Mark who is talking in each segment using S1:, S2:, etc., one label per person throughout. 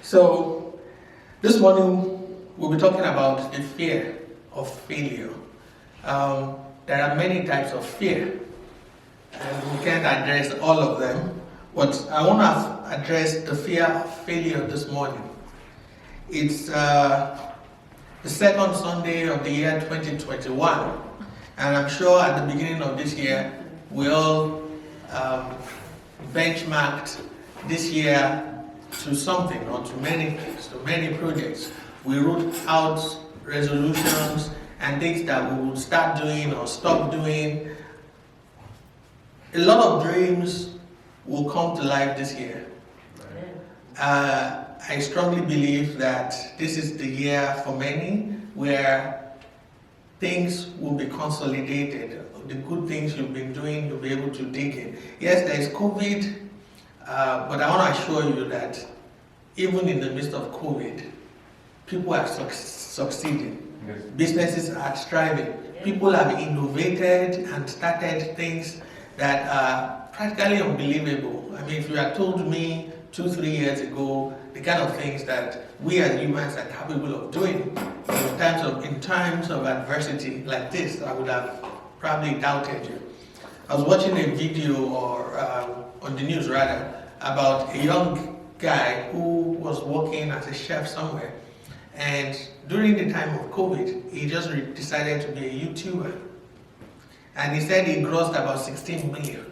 S1: So this morning we'll be talking about the fear of failure. There are many types of fear, and we can't address all of them, but I want to address the fear of failure this morning. It's the second Sunday of the year 2021, and I'm sure at the beginning of this year we all benchmarked this year to something or to many things, to many projects. We wrote out resolutions and things that we would start doing or stop doing. A lot of dreams will come to life this year. I strongly believe that this is the year for many where things will be consolidated. The good things you've been doing, you'll be able to dig in. Yes, there is COVID, but I want to assure you that even in the midst of COVID, people are succeeding. Yes. Businesses are thriving. Yes. People have innovated and started things that are practically unbelievable. I mean, if you had told me 2-3 years ago the kind of things that we as humans are capable of doing in times of adversity like this, I would have probably doubted you. I was watching a video on the news rather about a young guy who was working as a chef somewhere, and during the time of COVID he just decided to be a YouTuber, and he said he grossed about 16 million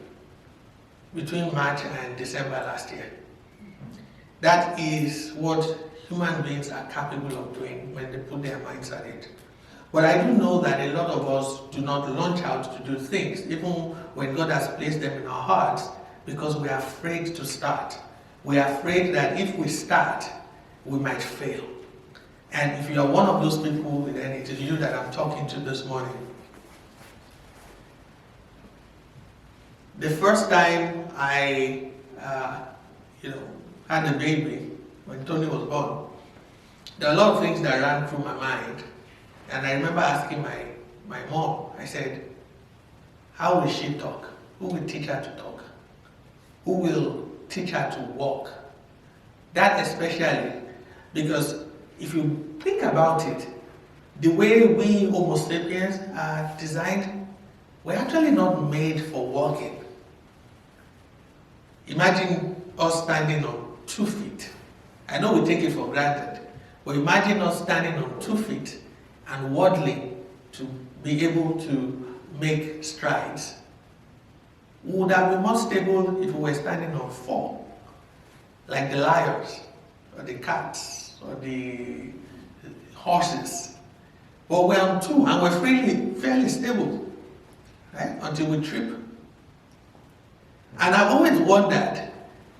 S1: between March and December last year. That is what human beings are capable of doing when they put their minds at it. But I do know that a lot of us do not launch out to do things, even when God has placed them in our hearts, because we are afraid to start. We are afraid that if we start, we might fail. And if you are one of those people, then it is you that I'm talking to this morning. The first time I had a baby, when Tony was born, there are a lot of things that ran through my mind. And I remember asking my mom, I said, how will she talk? Who will teach her to talk? Who will teach her to walk? That especially, because if you think about it, the way we Homo sapiens are designed, we're actually not made for walking. Imagine us standing on 2 feet. I know we take it for granted, but imagine us standing on 2 feet and waddling to be able to make strides. We would have been more stable if we were standing on 4, like the lions, or the cats, or the horses. But we're on 2, and we're fairly stable, right? Until we trip. And I've always wondered,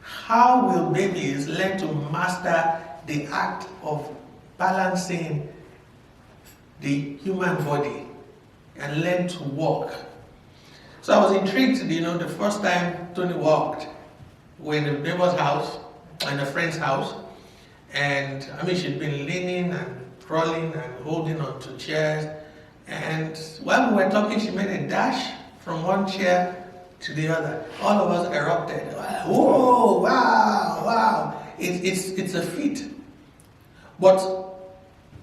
S1: how will babies learn to master the act of balancing the human body and learn to walk? So I was intrigued, the first time Tony walked, we were in a neighbor's house, in a friend's house, and she'd been leaning and crawling and holding onto chairs, and while we were talking, she made a dash from one chair to the other. All of us erupted. Whoa, wow. It's a feat. But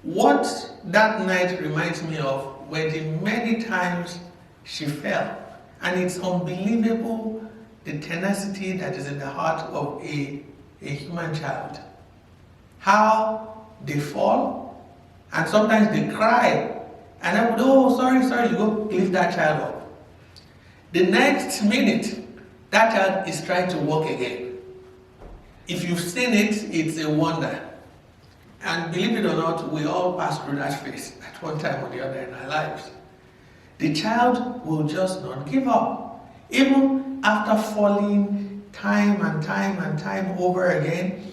S1: what that night reminds me of were the many times she fell. And it's unbelievable the tenacity that is in the heart of a human child. How they fall, and sometimes they cry, and I would, sorry, you go lift that child up. The next minute, that child is trying to walk again. If you've seen it, it's a wonder. And believe it or not, we all pass through that phase at one time or the other in our lives. The child will just not give up. Even after falling time and time over again,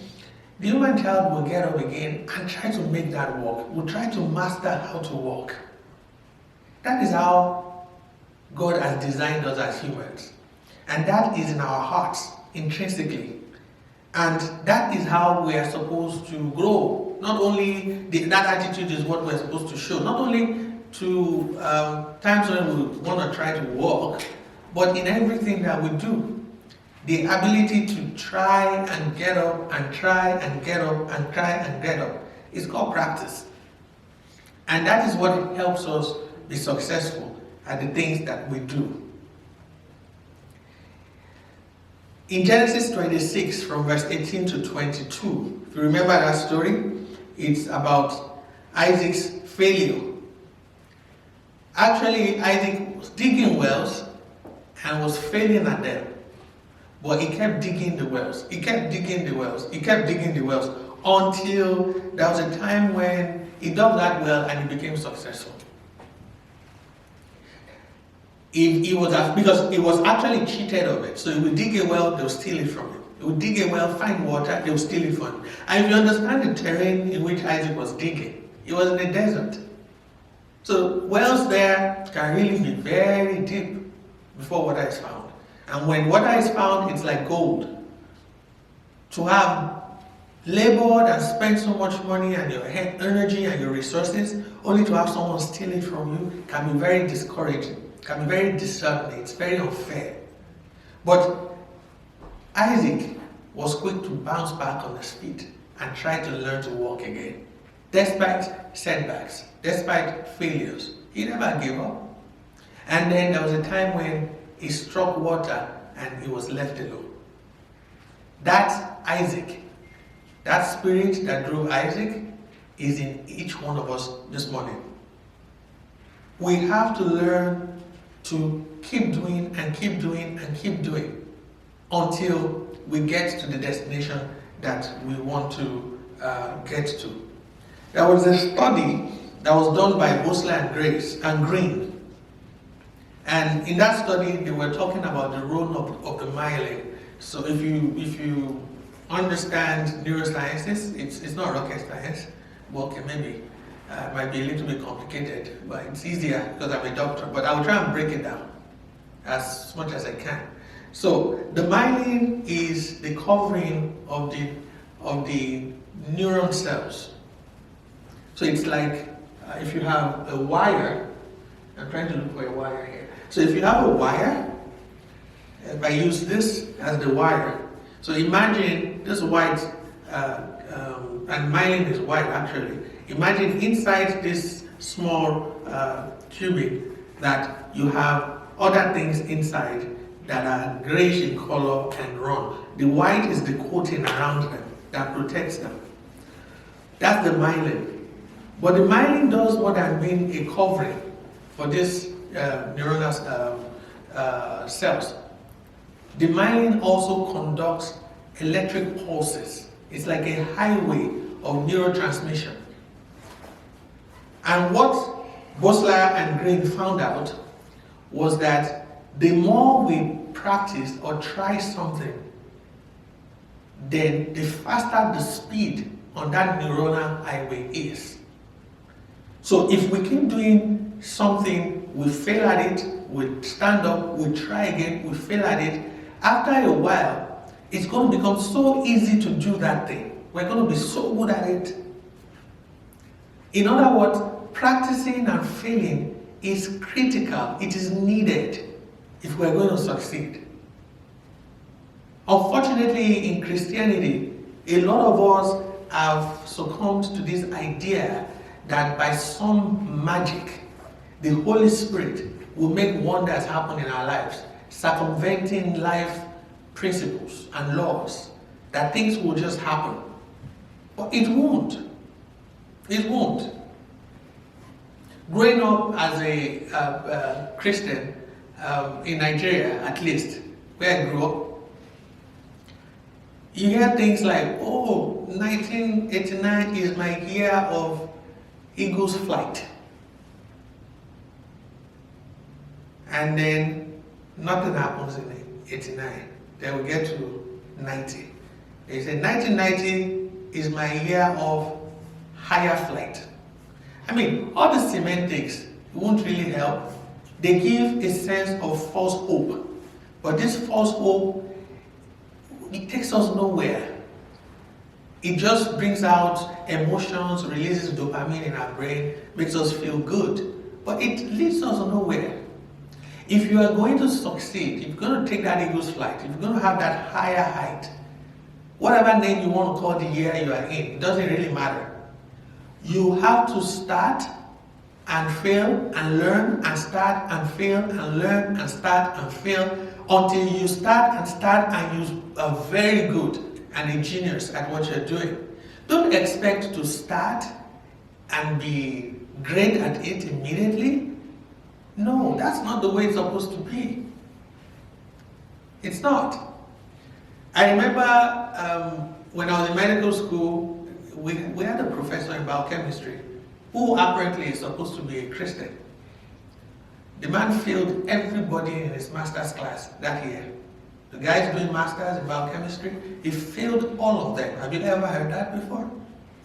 S1: the human child will get up again and try to make that walk, will try to master how to walk. That is how God has designed us as humans. And that is in our hearts, intrinsically. And that is how we are supposed to grow. Not only that attitude is what we're supposed to show, not only to times when we want to try to walk, but in everything that we do. The ability to try and get up and try and get up and try and get up. It's called practice. And that is what helps us be successful at the things that we do. In Genesis 26, from verse 18 to 22, if you remember that story, it's about Isaac's failure. Actually, Isaac was digging wells and was failing at them. But he kept digging the wells. He kept digging the wells. He kept digging the wells until there was a time when he dug that well and he became successful. Because he was actually cheated of it. So he would dig a well, they'll steal it from him. He would dig a well, find water, they'll steal it from him. And if you understand the terrain in which Isaac was digging, it was in the desert. So wells there can really be very deep before water is found. And when water is found, it's like gold. To have labored and spent so much money and your energy and your resources, only to have someone steal it from you, can be very discouraging. Can be very disheartening. It's very unfair. But Isaac was quick to bounce back on his feet and try to learn to walk again. Despite setbacks, despite failures, he never gave up. And then there was a time when he struck water and he was left alone. That Isaac, that spirit that drove Isaac, is in each one of us this morning. We have to learn to keep doing and keep doing and keep doing until we get to the destination that we want to get to. There was a study that was done by Bosler and Green. And in that study, they were talking about the role of the myelin. So if you understand neurosciences, it's not rocket science. Well, okay, maybe it might be a little bit complicated, but it's easier because I'm a doctor. But I will try and break it down as much as I can. So the myelin is the covering of the neuron cells. So it's like if you have a wire. I'm trying to look for a wire here. So if you have a wire, if I use this as the wire, so imagine this white, and myelin is white actually. Imagine inside this small tubing that you have other things inside that are grayish in color and run. The white is the coating around them that protects them. That's the myelin. But the myelin does more than being a covering for these neuronal cells. The myelin also conducts electric pulses. It's like a highway of neurotransmission. And what Bosler and Green found out was that the more we practice or try something, then the faster the speed on that neuronal highway is. So if we keep doing something, we fail at it, we stand up, we try again, we fail at it, after a while, it's going to become so easy to do that thing. We're going to be so good at it. In other words, practicing and failing is critical. It is needed if we're going to succeed. Unfortunately, in Christianity, a lot of us have succumbed to this idea that by some magic, the Holy Spirit will make wonders happen in our lives, circumventing life principles and laws, that things will just happen. But it won't. It won't. Growing up as a Christian in Nigeria, at least, where I grew up, you hear things like, oh, 1989 is my year of Eagle's flight. And then nothing happens in 89. Then we get to 90. They say 1990 is my year of higher flight. I mean, all the semantics won't really help. They give a sense of false hope. But this false hope, it takes us nowhere. It just brings out emotions, releases dopamine in our brain, makes us feel good. But it leads us nowhere. If you are going to succeed, if you're going to take that eagle's flight, if you're going to have that higher height, whatever name you want to call the year you are in, it doesn't really matter. You have to start and fail and learn and start and fail and learn and start and fail until you start and you are very good and a genius at what you're doing. Don't expect to start and be great at it immediately. No, that's not the way it's supposed to be. It's not. I remember when I was in medical school, we had a professor in biochemistry who apparently is supposed to be a Christian. The man failed everybody in his master's class that year. The guys doing masters in biochemistry, he failed all of them. Have you ever heard that before?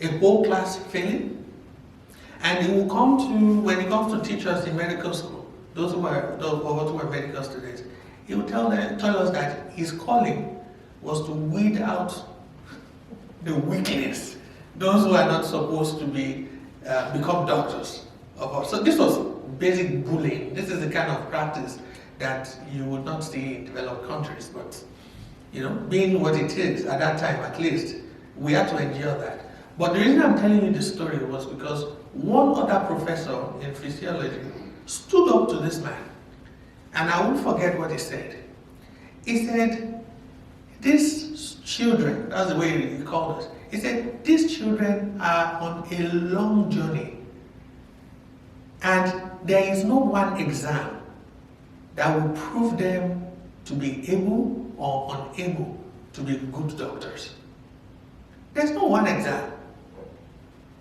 S1: A whole class failing? And he will come to, when he comes to teach us in medical school, those who were medical students, he will tell us that his calling was to weed out the weaklings, those who are not supposed to become doctors. So this was basic bullying. This is the kind of practice that you would not see in developed countries, but being what it is at that time, at least, we had to endure that. But the reason I'm telling you this story was because one other professor in physiology stood up to this man, and I won't forget what he said. He said, these children, that's the way he called us, he said, these children are on a long journey, and there is no one exam that will prove them to be able or unable to be good doctors. There's no one exam.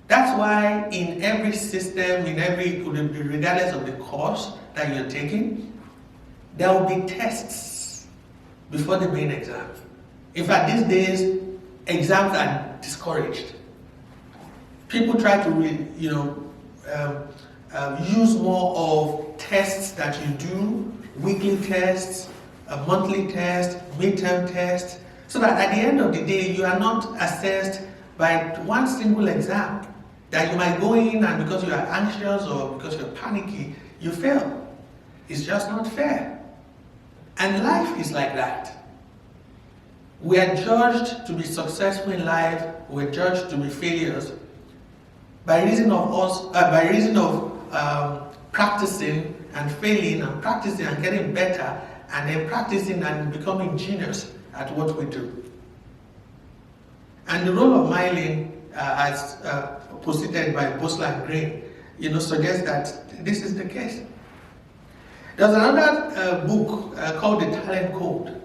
S1: That's why in every system, regardless of the course that you're taking, there will be tests before the main exam. In fact, these days, exams are discouraged. People try to use more of tests that you do, weekly tests, a monthly test, midterm test, so that at the end of the day, you are not assessed by one single exam that you might go in and because you are anxious or because you're panicky, you fail. It's just not fair. And life is like that. We are judged to be successful in life, we're judged to be failures by reason of practicing and failing and practicing and getting better and then practicing and becoming genius at what we do. And the role of myelin, as posited by Bosler and Green, suggests that this is the case. There's another book called The Talent Code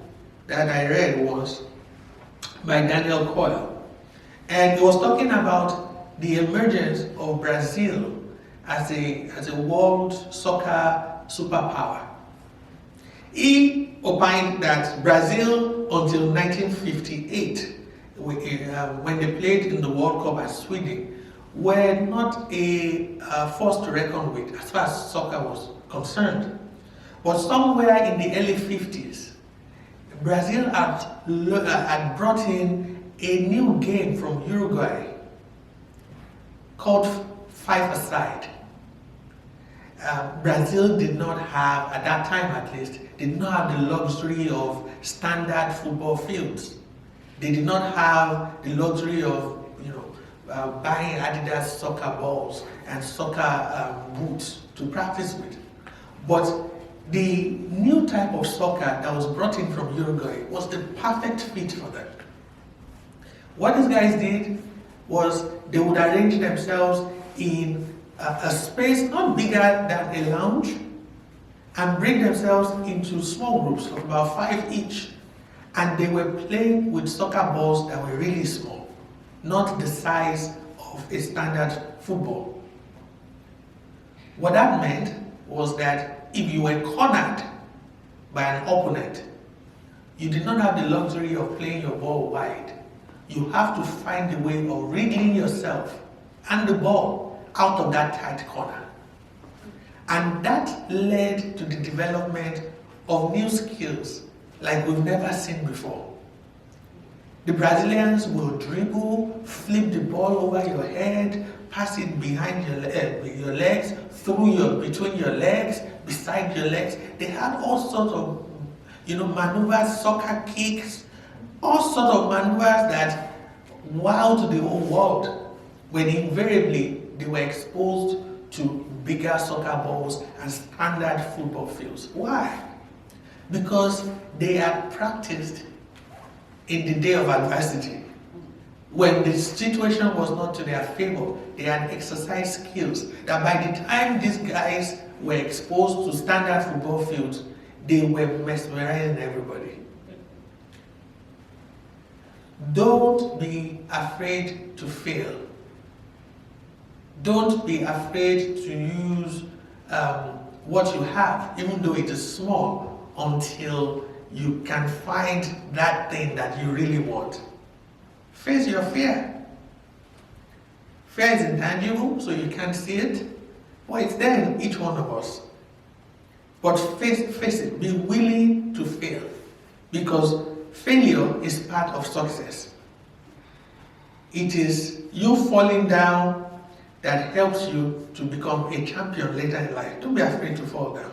S1: that I read once by Daniel Coyle, and he was talking about the emergence of Brazil as a world soccer superpower. He opined that Brazil until 1958, when they played in the World Cup as Sweden, were not a force to reckon with as far as soccer was concerned. But somewhere in the early 50s, Brazil had brought in a new game from Uruguay called five-a-side. Brazil did not have, at that time at least, did not have the luxury of standard football fields. They did not have the luxury of buying Adidas soccer balls and soccer boots to practice with. But the new type of soccer that was brought in from Uruguay was the perfect fit for them. What these guys did was they would arrange themselves in a space not bigger than a lounge and break themselves into small groups of about 5 each. And they were playing with soccer balls that were really small, not the size of a standard football. What that meant was that if you were cornered by an opponent, you did not have the luxury of playing your ball wide. You have to find a way of wriggling yourself and the ball out of that tight corner. And that led to the development of new skills like we've never seen before. The Brazilians will dribble, flip the ball over your head, pass it behind your legs, between your legs, beside your legs. They had all sorts of, maneuvers, soccer kicks, all sorts of maneuvers that wowed the whole world. When invariably they were exposed to bigger soccer balls and standard football fields. Why? Because they had practiced in the day of adversity. When the situation was not to their favor, they had exercised skills that by the time these guys were exposed to standard football fields, they were mesmerizing everybody. Don't be afraid to fail. Don't be afraid to use what you have, even though it is small, until you can find that thing that you really want. Face your fear. Fear is intangible, so you can't see it, but it's there in each one of us. But face it. Be willing to fail, because failure is part of success. It is you falling down that helps you to become a champion later in life. Don't be afraid to fall down.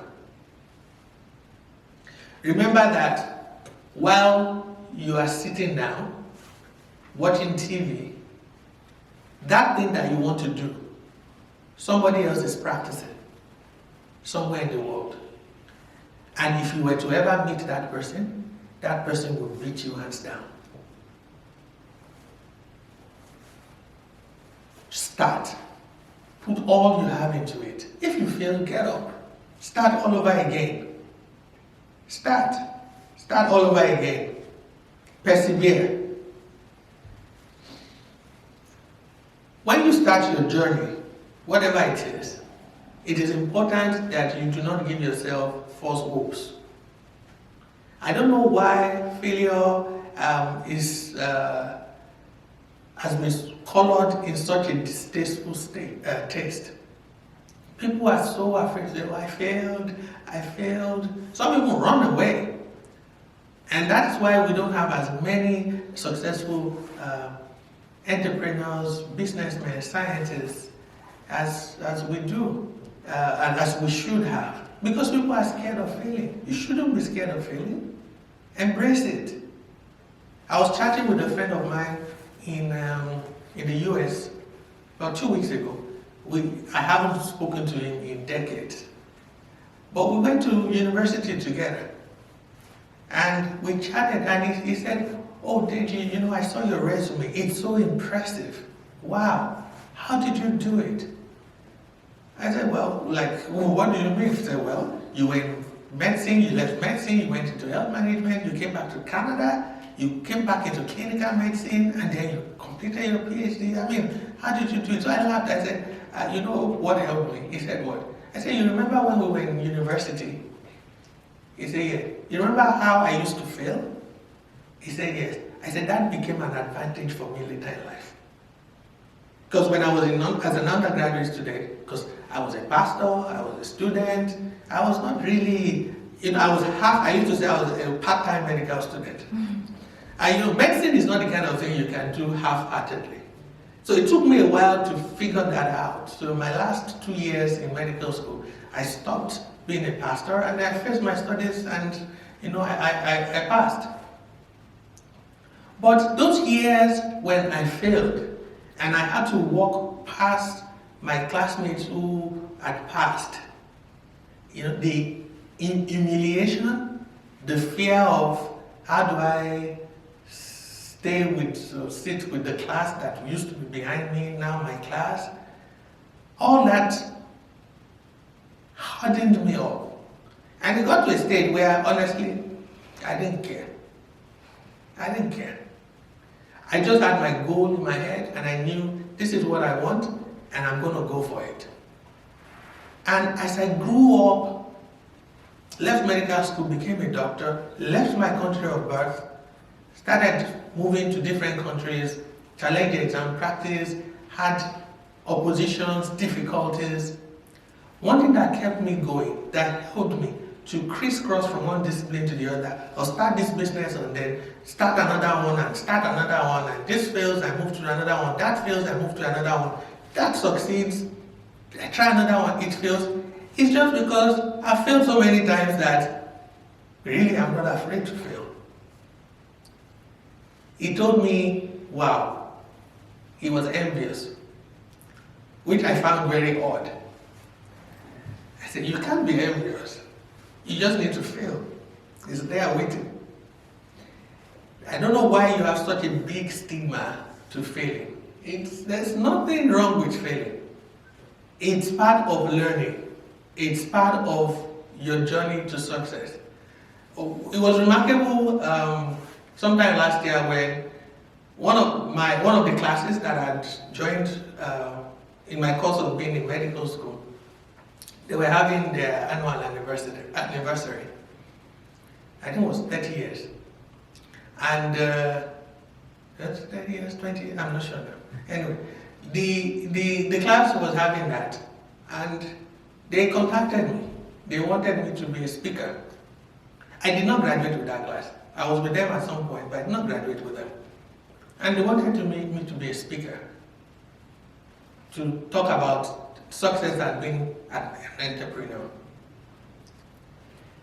S1: Remember that while you are sitting down, watching TV, that thing that you want to do, somebody else is practicing somewhere in the world. And if you were to ever meet that person would beat you hands down. Start. Put all you have into it. If you fail, get up. Start all over again. Start all over again. Persevere. When you start your journey, whatever it is important that you do not give yourself false hopes. I don't know why failure has been colored in such a distasteful taste. People are so afraid to say, oh, I failed. Some people run away. And that's why we don't have as many successful entrepreneurs, businessmen, scientists as we do, and as we should have. Because people are scared of failing. You shouldn't be scared of failing. Embrace it. I was chatting with a friend of mine in the US about 2 weeks ago. I haven't spoken to him in decades. But we went to university together. And we chatted, and he said, oh, Deji, I saw your resume. It's so impressive. Wow. How did you do it? I said, well, what do you mean? He said, well, you were in medicine, you left medicine, you went into health management, you came back to Canada, you came back into clinical medicine, and then you completed your PhD. I mean, how did you do it? So I laughed. I said, you know what helped me? He said, what? I said, you remember when we were in university? He said, yeah. You remember how I used to fail? He said, yes. I said, that became an advantage for me later in life. Because when I was as an undergraduate student, because I was a pastor, I was a student, I was not really, I used to say I was a part-time medical student. Mm-hmm. Medicine is not the kind of thing you can do half-heartedly. So it took me a while to figure that out. So my last 2 years in medical school, I stopped being a pastor and I faced my studies and, I passed. But those years when I failed and I had to walk past my classmates who had passed, the humiliation, the fear of how do I sit with the class that used to be behind me, now my class, all that hardened me up. And it got to a stage where, honestly, I didn't care. I just had my goal in my head and I knew this is what I want and I'm going to go for it. And as I grew up, left medical school, became a doctor, left my country of birth, started moving to different countries, challenged the exam practice, had oppositions, difficulties. One thing that kept me going, that helped me, to crisscross from one discipline to the other, or start this business and then start another one and start another one, and this fails, I move to another one, that fails, I move to another one, that succeeds, I try another one, it fails. It's just because I've failed so many times that really I'm not afraid to fail. He told me, wow, he was envious, which I found very odd. I said, you can't be envious. You just need to fail. It's there waiting. I don't know why you have such a big stigma to failing. There's nothing wrong with failing. It's part of learning. It's part of your journey to success. It was remarkable sometime last year when one of the classes that I had joined in my course of being in medical school, they were having their annual anniversary. I think it was 30 years. And that's 30 years, 20, I'm not sure now. Anyway, the class was having that, and they contacted me. They wanted me to be a speaker. I did not graduate with that class. I was with them at some point, but I did not graduate with them. And they wanted to make me to be a speaker, to talk about success as being an entrepreneur.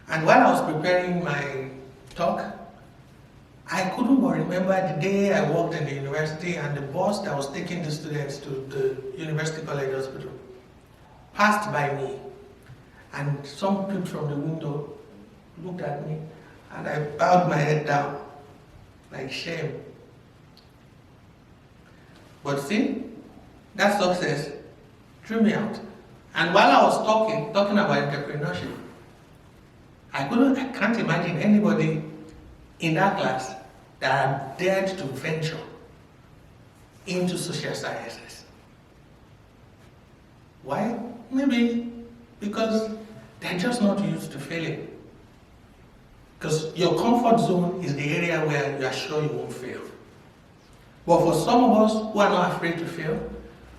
S1: And while I was preparing my talk, I couldn't but remember the day I walked in the university and the bus that was taking the students to the University College Hospital passed by me. And some people from the window looked at me and I bowed my head down, like shame. But see, that success drew me out. And while I was talking about entrepreneurship, I can't imagine anybody in that class that had dared to venture into social sciences. Why? Maybe because they're just not used to failing. Because your comfort zone is the area where you are sure you won't fail. But for some of us who are not afraid to fail,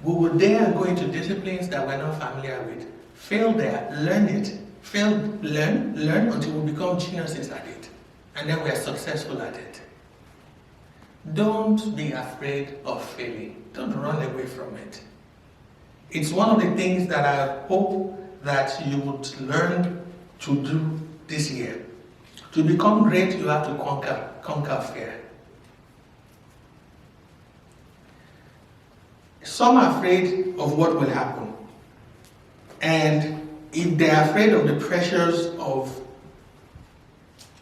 S1: we will dare go into disciplines that we're not familiar with. Fail there, learn it. Fail, learn until we become geniuses at it. And then we are successful at it. Don't be afraid of failing. Don't run away from it. It's one of the things that I hope that you would learn to do this year. To become great, you have to conquer fear. Some are afraid of what will happen. And if they're afraid of the pressures of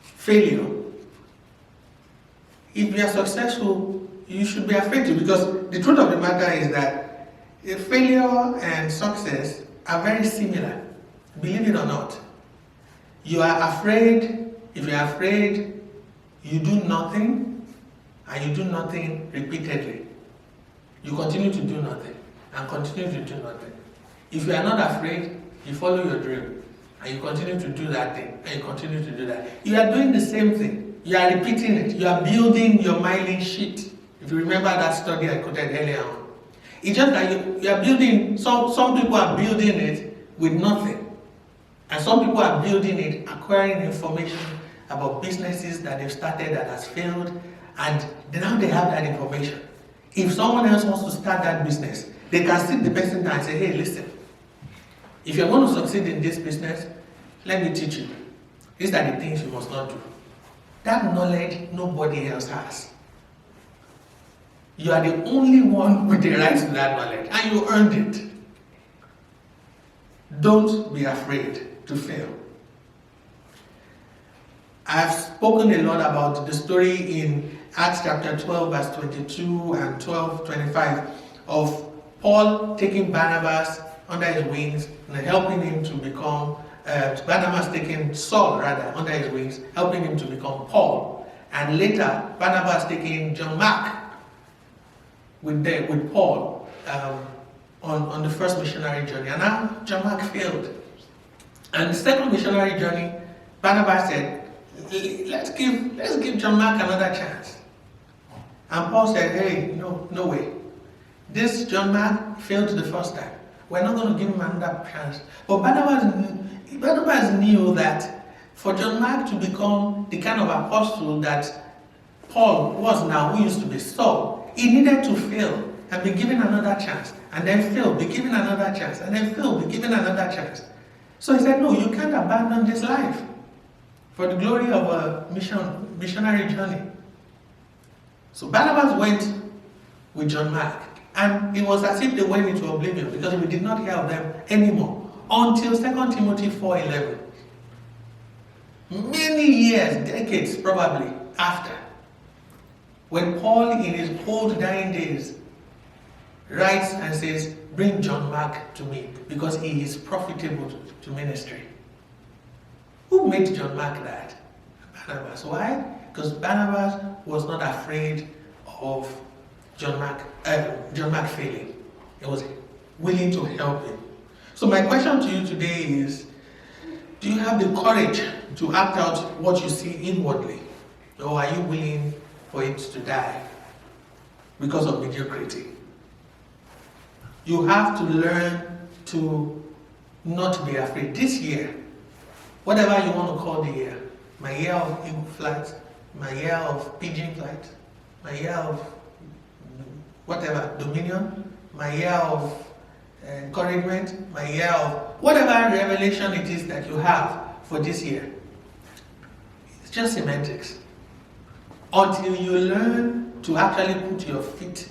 S1: failure, if you are successful, you should be afraid to, because the truth of the matter is that failure and success are very similar, believe it or not. You are afraid, if you are afraid, you do nothing, and you do nothing repeatedly. You continue to do nothing, and continue to do nothing. If you are not afraid, you follow your dream, and you continue to do that thing, and you continue to do that. You are doing the same thing. You are repeating it. You are building your myelin sheet. If you remember that study I quoted earlier on. It's just that you are building, some people are building it with nothing. And some people are building it, acquiring information about businesses that they've started that has failed, and now they have that information. If someone else wants to start that business, they can sit the person down and say, hey, listen, if you're going to succeed in this business, let me teach you. These are the things you must not do. That knowledge nobody else has. You are the only one with the right to that knowledge, and you earned it. Don't be afraid to fail. I've spoken a lot about the story in Acts chapter 12, verse 22 and 12:25 of Paul taking Barnabas under his wings and helping him to become, Barnabas taking Saul rather under his wings, helping him to become Paul. And later, Barnabas taking John Mark with Paul on the first missionary journey. And now John Mark failed. And the second missionary journey, Barnabas said, let's give John Mark another chance. And Paul said, hey, no way. This John Mark failed the first time. We're not going to give him another chance. But Barnabas knew that For John Mark to become the kind of apostle that Paul was now, who used to be Saul, he needed to fail and be given another chance, and then fail, be given another chance, and then fail, be given another chance. So he said, no, you can't abandon this life for the glory of a missionary journey. So Barnabas went with John Mark, and it was as if they went into oblivion because we did not hear of them anymore until 2 Timothy 4:11. Many years, decades probably after, when Paul in his old dying days writes and says, bring John Mark to me because he is profitable to ministry. Who made John Mark that? Barnabas. Why? Because Barnabas was not afraid of John Mark failing. He was willing to help him. So my question to you today is, do you have the courage to act out what you see inwardly? Or are you willing for it to die because of mediocrity? You have to learn to not be afraid. This year, whatever you want to call the year, my year of eagle flight, my year of pigeon flight, my year of whatever, dominion, my year of encouragement, my year of whatever revelation it is that you have for this year. It's just semantics. Until you learn to actually put your feet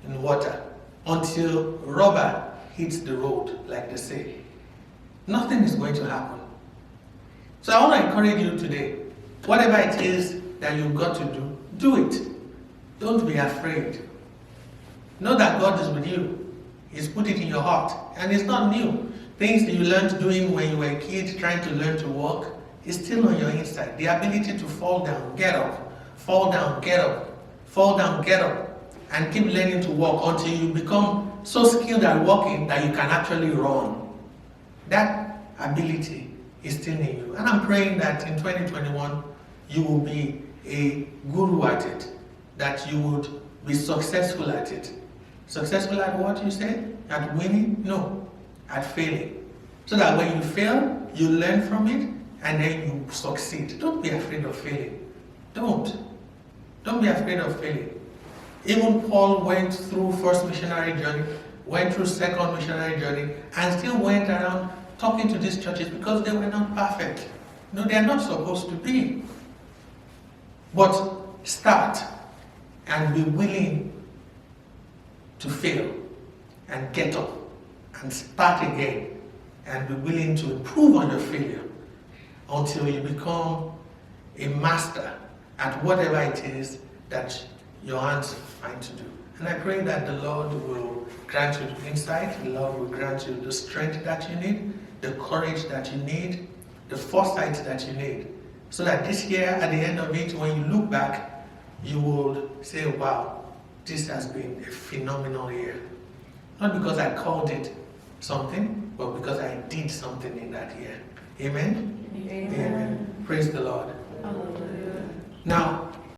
S1: in water, until rubber hits the road, like they say, nothing is going to happen. So I want to encourage you today, whatever it is that you've got to do, do it. Don't be afraid. Know that God is with you. He's put it in your heart. And it's not new. Things that you learned doing when you were a kid, trying to learn to walk, is still on your inside. The ability to fall down, get up, fall down, get up, fall down, get up, and keep learning to walk until you become so skilled at walking that you can actually run. That ability is still in you. And I'm praying that in 2021, you will be a guru at it, that you would be successful at it. Successful at what you say? At winning? No, at failing. So that when you fail, you learn from it, and then you succeed. Don't be afraid of failing. Don't be afraid of failing. Even Paul went through first missionary journey, went through second missionary journey, and still went around talking to these churches because they were not perfect. No, they are not supposed to be. But start and be willing to fail and get up and start again and be willing to improve on your failure until you become a master at whatever it is that your hands find to do. And I pray that the Lord will grant you the insight, the Lord will grant you the strength that you need, the courage that you need, the foresight that you need, so that this year, at the end of it, when you look back, you will say, wow, this has been a phenomenal year. Not because I called it something, but because I did something in that year. Amen?
S2: Amen.
S1: Amen. Praise the Lord.